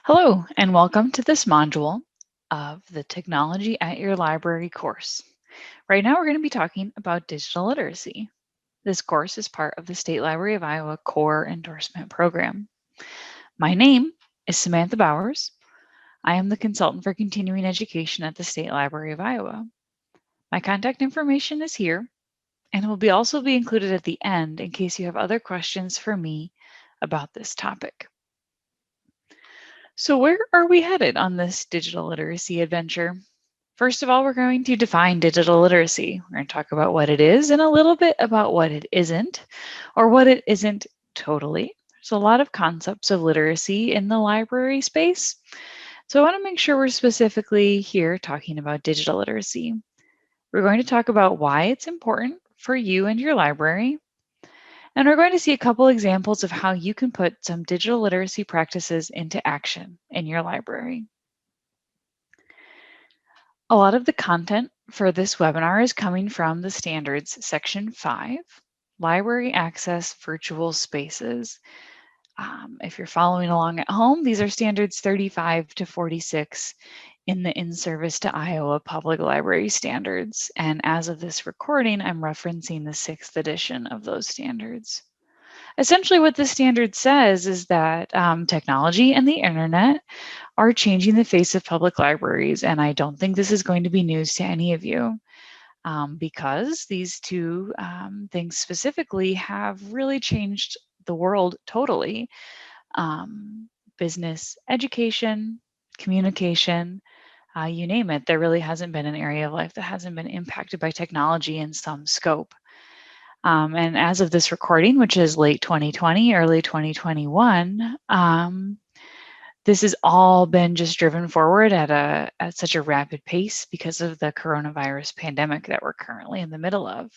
Hello, and welcome to this module of the Technology at Your Library course. Right now, we're going to be talking about digital literacy. This course is part of the State Library of Iowa Core Endorsement Program. My name is Samantha Bowers. I am the consultant for continuing education at the State Library of Iowa. My contact information is here and will also be included at the end in case you have other questions for me about this topic. So where are we headed on this digital literacy adventure? First of all, we're going to define digital literacy. We're going to talk about what it is and a little bit about what it isn't, or what it isn't totally. There's a lot of concepts of literacy in the library space. So I want to make sure we're specifically here talking about digital literacy. We're going to talk about why it's important for you and your library. And we're going to see a couple examples of how you can put some digital literacy practices into action in your library. A lot of the content for this webinar is coming from the Standards Section 5, Library Access Virtual Spaces. If you're following along at home, these are Standards 35 to 46 in the In-Service to Iowa Public Library Standards. And as of this recording, I'm referencing the 6th edition of those standards. Essentially, what the standard says is that technology and the internet are changing the face of public libraries, and I don't think this is going to be news to any of you because these two things specifically have really changed the world totally. Business, education, communication, you name it, there really hasn't been an area of life that hasn't been impacted by technology in some scope. And as of this recording, which is late 2020, early 2021, this has all been just driven forward at such a rapid pace because of the coronavirus pandemic that we're currently in the middle of.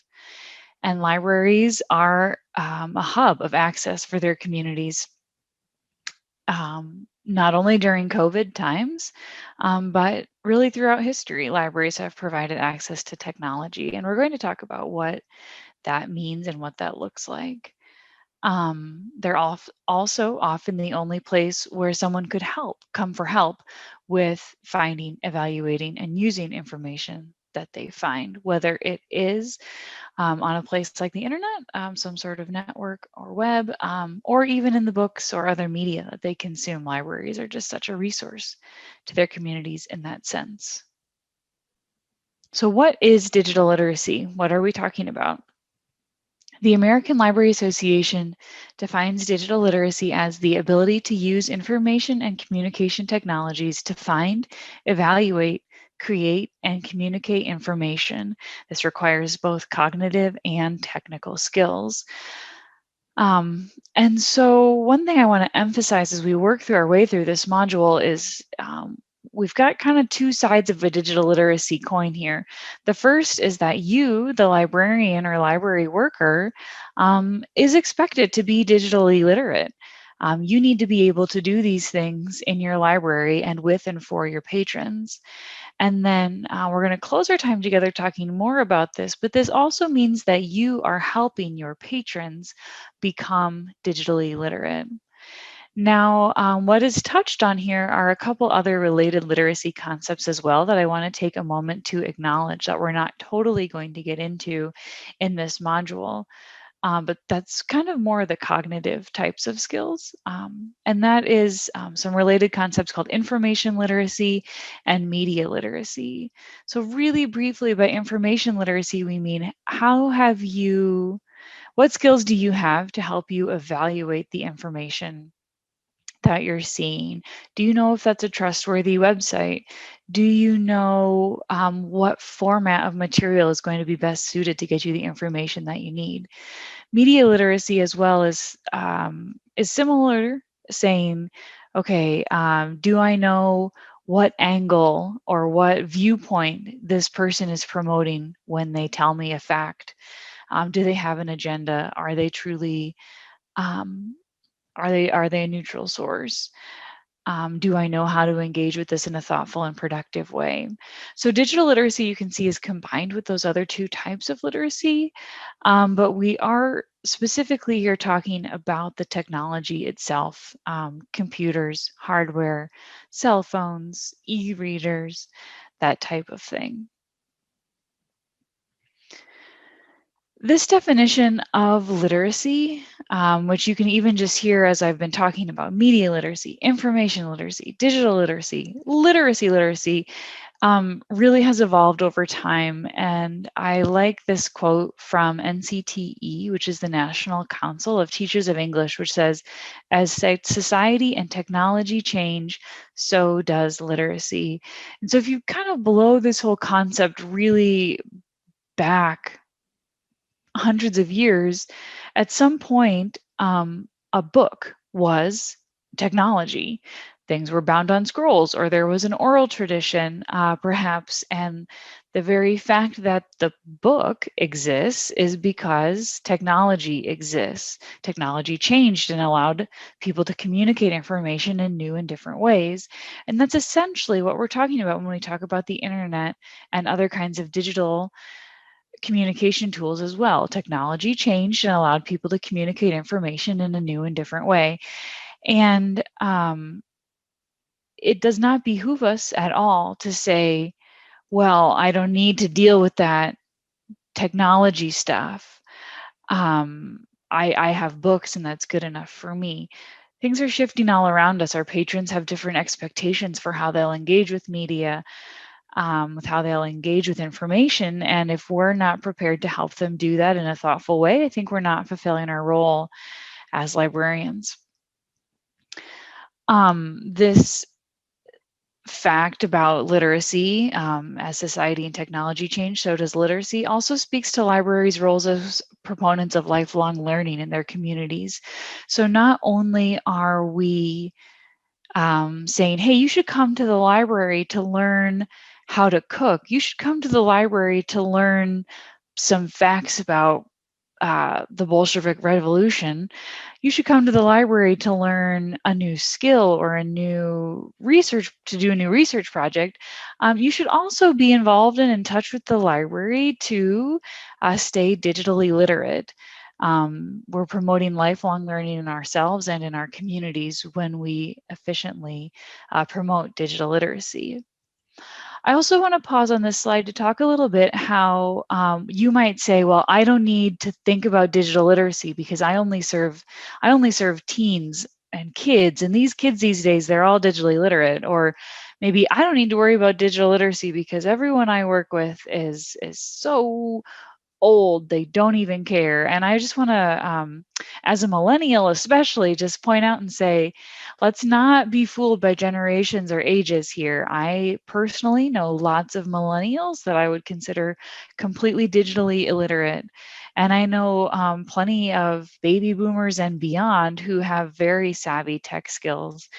And libraries are a hub of access for their communities, not only during COVID times, but really throughout history. Libraries have provided access to technology, and we're going to talk about what that means and what that looks like. They're also often the only place where someone could come for help with finding, evaluating, and using information that they find, whether it is on a place like the internet, some sort of network or web, or even in the books or other media that they consume. Libraries are just such a resource to their communities in that sense. So what is digital literacy? What are we talking about? The American Library Association defines digital literacy as the ability to use information and communication technologies to find, evaluate, create, and communicate information. This requires both cognitive and technical skills. And so one thing I want to emphasize as we work through our way through this module is we've got kind of two sides of a digital literacy coin here. The first is that you, the librarian or library worker, is expected to be digitally literate. You need to be able to do these things in your library and with and for your patrons. And then we're going to close our time together talking more about this, but this also means that you are helping your patrons become digitally literate. Now, what is touched on here are a couple other related literacy concepts as well that I want to take a moment to acknowledge that we're not totally going to get into in this module. But that's kind of more the cognitive types of skills. And that is some related concepts called information literacy and media literacy. So really briefly by information literacy, we mean what skills do you have to help you evaluate the information that you're seeing? Do you know if that's a trustworthy website? Do you know what format of material is going to be best suited to get you the information that you need? Media literacy as well is similar, saying, okay, do I know what angle or what viewpoint this person is promoting when they tell me a fact? Do they have an agenda? Are they truly, are they a neutral source? Do I know how to engage with this in a thoughtful and productive way? So digital literacy, you can see, is combined with those other two types of literacy, but we are specifically here talking about the technology itself, computers, hardware, cell phones, e-readers, that type of thing. This definition of literacy, which you can even just hear as I've been talking about media literacy, information literacy, digital literacy, really has evolved over time. And I like this quote from NCTE, which is the National Council of Teachers of English, which says, as society and technology change, so does literacy. And so if you kind of blow this whole concept really back hundreds of years, at some point, a book was technology. Things were bound on scrolls, or there was an oral tradition, perhaps. And the very fact that the book exists is because technology exists. Technology changed and allowed people to communicate information in new and different ways. And that's essentially what we're talking about when we talk about the internet and other kinds of digital communication tools as well. Technology changed and allowed people to communicate information in a new and different way. And it does not behoove us at all to say, well, I don't need to deal with that technology stuff. I have books and that's good enough for me. Things are shifting all around us. Our patrons have different expectations for how they'll engage with media, with how they'll engage with information. And if we're not prepared to help them do that in a thoughtful way, I think we're not fulfilling our role as librarians. This fact about literacy, as society and technology change, so does literacy, also speaks to libraries' roles as proponents of lifelong learning in their communities. So not only are we saying, hey, you should come to the library to learn how to cook. You should come to the library to learn some facts about the Bolshevik Revolution. You should come to the library to learn a new skill or a new research, to do a new research project. You should also be involved and in touch with the library to stay digitally literate. We're promoting lifelong learning in ourselves and in our communities when we efficiently promote digital literacy. I also want to pause on this slide to talk a little bit how you might say, well, I don't need to think about digital literacy because I only serve teens and kids, and these kids these days, they're all digitally literate. Or maybe I don't need to worry about digital literacy because everyone I work with is so old, they don't even care. And I just want to, as a millennial especially, just point out and say, let's not be fooled by generations or ages here. I personally know lots of millennials that I would consider completely digitally illiterate. And I know plenty of baby boomers and beyond who have very savvy tech skills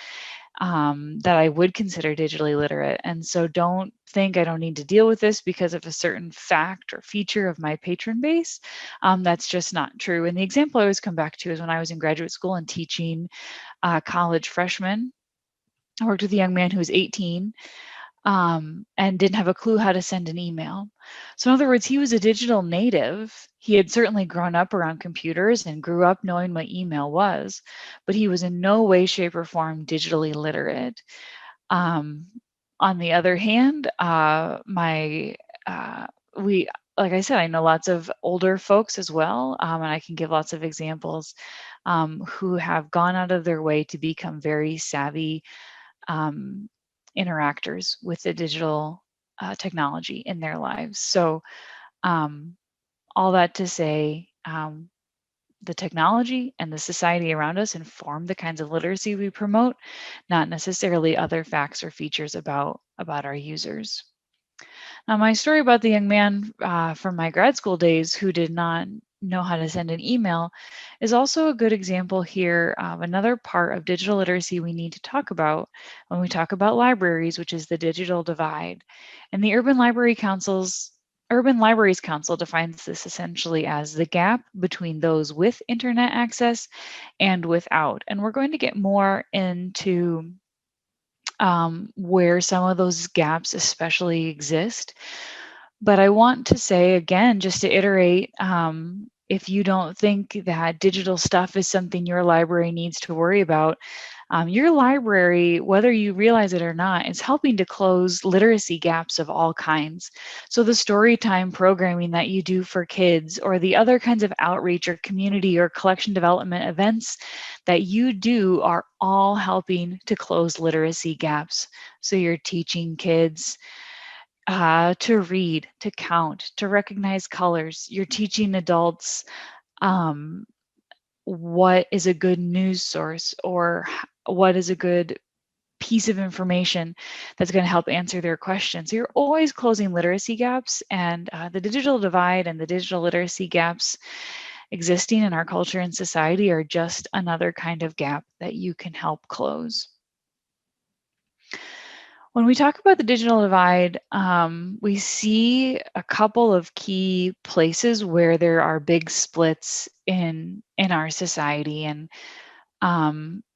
that I would consider digitally literate. And so don't think I don't need to deal with this because of a certain fact or feature of my patron base. That's just not true. And the example I always come back to is when I was in graduate school and teaching college freshmen. I worked with a young man who was 18 and didn't have a clue how to send an email. So in other words, he was a digital native. He had certainly grown up around computers and grew up knowing what email was, but he was in no way, shape, or form digitally literate. On the other hand, we, like I said, I know lots of older folks as well, and I can give lots of examples who have gone out of their way to become very savvy interactors with the digital technology in their lives. So all that to say, the technology and the society around us inform the kinds of literacy we promote, not necessarily other facts or features about our users. Now, my story about the young man from my grad school days who did not know how to send an email is also a good example here of another part of digital literacy we need to talk about when we talk about libraries, which is the digital divide. And the Urban Libraries Council defines this essentially as the gap between those with internet access and without. And we're going to get more into where some of those gaps especially exist. But I want to say again, just to iterate, if you don't think that digital stuff is something your library needs to worry about, your library, whether you realize it or not, is helping to close literacy gaps of all kinds. So the story time programming that you do for kids, or the other kinds of outreach or community or collection development events that you do, are all helping to close literacy gaps. So you're teaching kids to read, to count, to recognize colors. You're teaching adults um, what is a good news source, or what is a good piece of information that's going to help answer their questions. So you're always closing literacy gaps, and the digital divide and the digital literacy gaps existing in our culture and society are just another kind of gap that you can help close. When we talk about the digital divide, we see a couple of key places where there are big splits in our society, and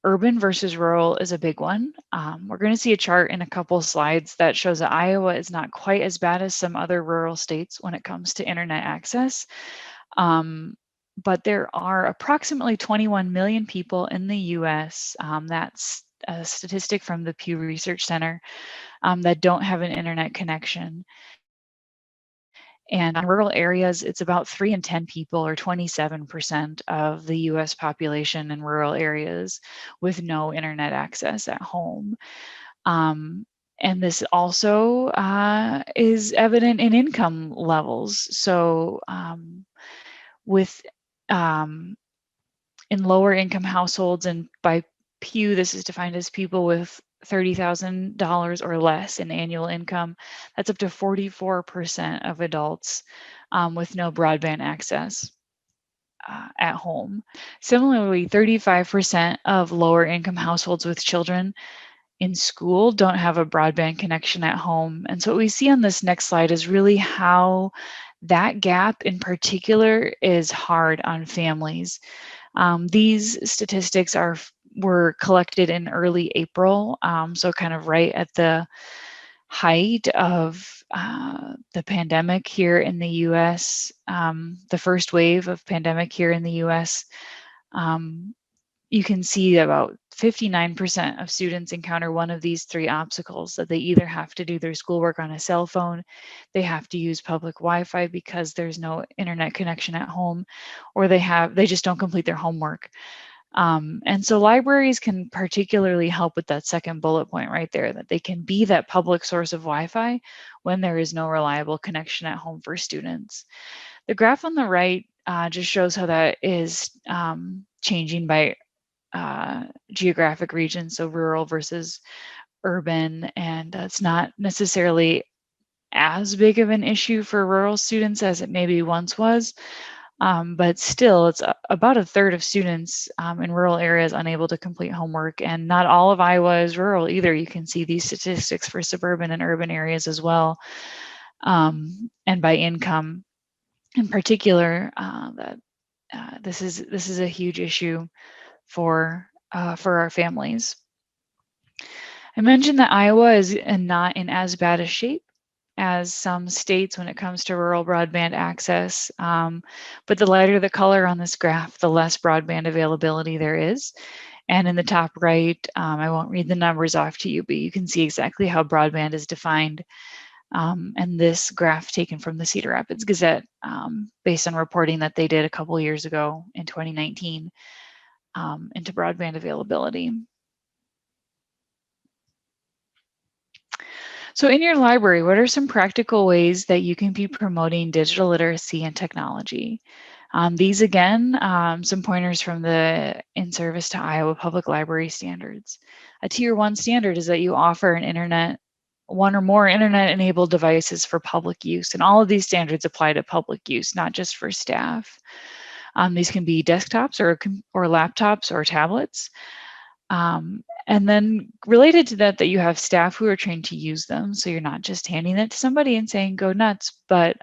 urban versus rural is a big one. We're going to see a chart in a couple slides that shows that Iowa is not quite as bad as some other rural states when it comes to internet access. But there are approximately 21 million people in the US. That's a statistic from the Pew Research Center, that don't have an internet connection. And in rural areas, it's about 3 in 10 people, or 27% of the US population in rural areas, with no internet access at home. And this also is evident in income levels. So with in lower income households, and by Pew, this is defined as people with $30,000 or less in annual income, that's up to 44% of adults with no broadband access at home. Similarly, 35% of lower income households with children in school don't have a broadband connection at home. And so what we see on this next slide is really how that gap in particular is hard on families. These statistics were collected in early April, so kind of right at the height of the pandemic here in the US, the first wave of pandemic here in the US. You can see about 59% of students encounter one of these three obstacles: that they either have to do their schoolwork on a cell phone, they have to use public Wi-Fi because there's no internet connection at home, or they just don't complete their homework. And so libraries can particularly help with that second bullet point right there, that they can be that public source of Wi-Fi when there is no reliable connection at home for students. The graph on the right just shows how that is changing by geographic region, so rural versus urban, and it's not necessarily as big of an issue for rural students as it maybe once was, but still it's about a third of students in rural areas unable to complete homework, and not all of Iowa is rural either. You can see these statistics for suburban and urban areas as well, and by income in particular, that this is a huge issue for our families. I mentioned that Iowa is not in as bad a shape as some states when it comes to rural broadband access, but the lighter the color on this graph, the less broadband availability there is. And in the top right, I won't read the numbers off to you, but you can see exactly how broadband is defined. And this graph taken from the Cedar Rapids Gazette, based on reporting that they did a couple years ago in 2019 into broadband availability. So in your library, what are some practical ways that you can be promoting digital literacy and technology? These again, some pointers from the In Service to Iowa Public Library standards. A Tier 1 standard is that you offer one or more internet-enabled devices for public use, and all of these standards apply to public use, not just for staff. These can be desktops or laptops or tablets. And then related to that you have staff who are trained to use them. So you're not just handing it to somebody and saying, go nuts, but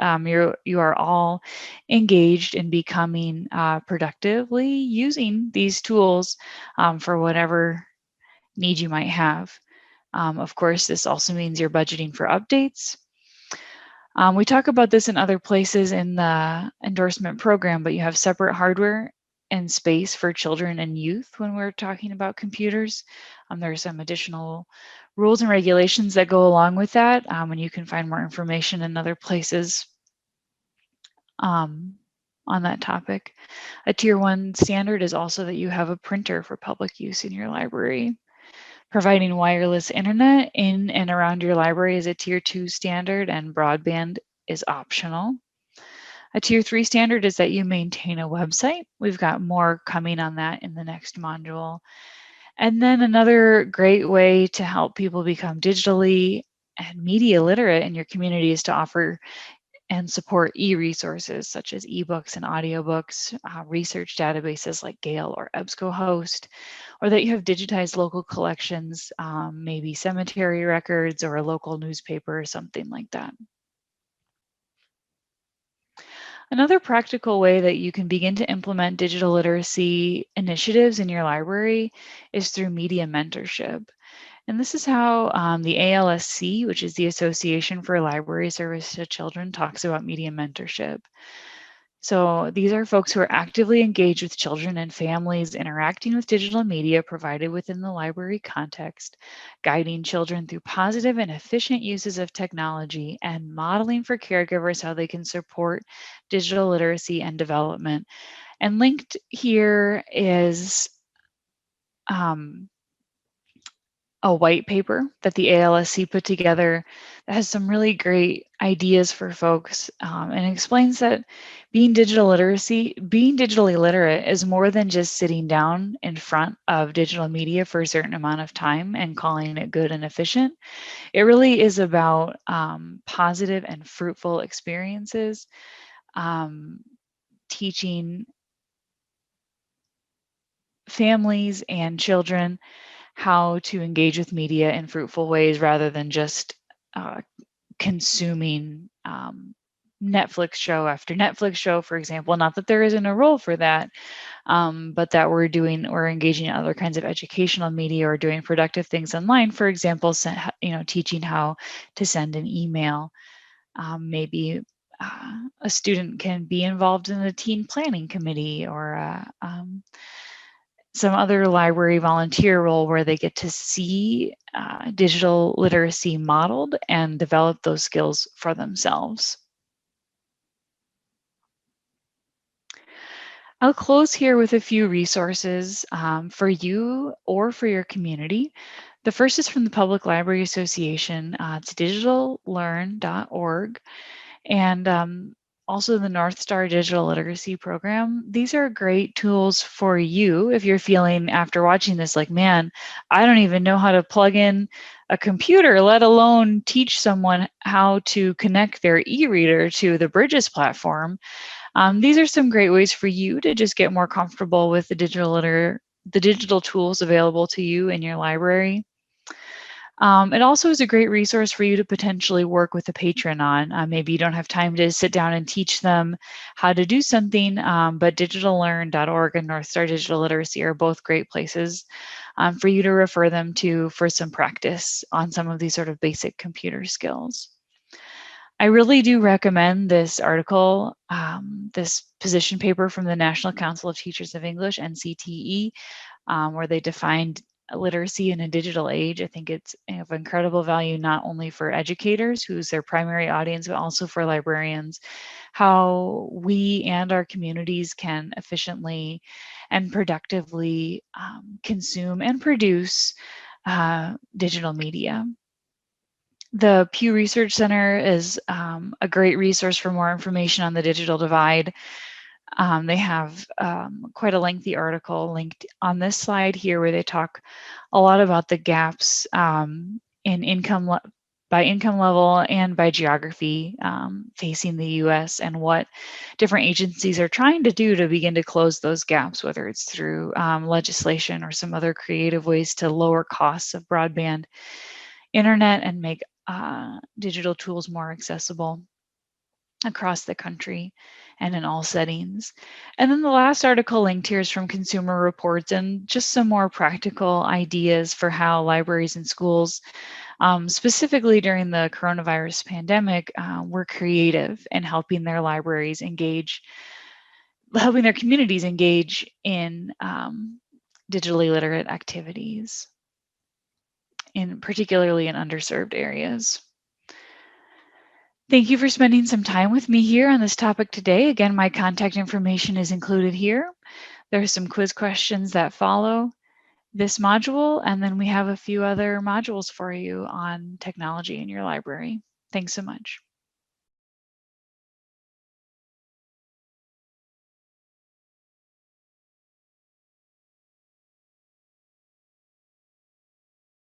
you are all engaged in becoming productively using these tools for whatever need you might have. Of course, this also means you're budgeting for updates. We talk about this in other places in the endorsement program, but you have separate hardware and space for children and youth when we're talking about computers. There are some additional rules and regulations that go along with that, and you can find more information in other places on that topic. A Tier 1 standard is also that you have a printer for public use in your library. Providing wireless internet in and around your library is a Tier 2 standard, and broadband is optional. A Tier 3 standard is that you maintain a website. We've got more coming on that in the next module. And then another great way to help people become digitally and media literate in your community is to offer and support e-resources such as ebooks and audiobooks, research databases like Gale or EBSCOhost, or that you have digitized local collections, maybe cemetery records or a local newspaper or something like that. Another practical way that you can begin to implement digital literacy initiatives in your library is through media mentorship. And this is how the ALSC, which is the Association for Library Service to Children, talks about media mentorship. So these are folks who are actively engaged with children and families interacting with digital media provided within the library context, guiding children through positive and efficient uses of technology, and modeling for caregivers how they can support digital literacy and development. And linked here is a white paper that the ALSC put together that has some really great ideas for folks, and explains that being digitally literate is more than just sitting down in front of digital media for a certain amount of time and calling it good and efficient. It really is about positive and fruitful experiences, teaching families and children how to engage with media in fruitful ways rather than just consuming Netflix show after Netflix show, for example. Not that there isn't a role for that, but that we're engaging in other kinds of educational media or doing productive things online. For example, teaching how to send an email. Maybe a student can be involved in a teen planning committee or some other library volunteer role where they get to see digital literacy modeled and develop those skills for themselves. I'll close here with a few resources for you or for your community. The first is from the Public Library Association. It's digitallearn.org. And also the North Star Digital Literacy Program. These are great tools for you if you're feeling after watching this like, man, I don't even know how to plug in a computer, let alone teach someone how to connect their e-reader to the Bridges platform. These are some great ways for you to just get more comfortable with the digital tools available to you in your library. It also is a great resource for you to potentially work with a patron on. Maybe you don't have time to sit down and teach them how to do something, but digitallearn.org and North Star Digital Literacy are both great places for you to refer them to for some practice on some of these sort of basic computer skills. I really do recommend this article, this position paper from the National Council of Teachers of English, NCTE, where they defined literacy in a digital age. I think it's of incredible value, not only for educators, who's their primary audience, but also for librarians, how we and our communities can efficiently and productively consume and produce digital media. The Pew Research Center is a great resource for more information on the digital divide. They have quite a lengthy article linked on this slide here where they talk a lot about the gaps in income by income level and by geography facing the US and what different agencies are trying to do to begin to close those gaps, whether it's through legislation or some other creative ways to lower costs of broadband internet and make digital tools more accessible across the country. and in all settings. And then the last article linked here is from Consumer Reports and just some more practical ideas for how libraries and schools, specifically during the coronavirus pandemic, were creative in helping their libraries engage, helping their communities engage in digitally literate activities, particularly in underserved areas. Thank you for spending some time with me here on this topic today. Again, my contact information is included here. There are some quiz questions that follow this module, and then we have a few other modules for you on technology in your library. Thanks so much.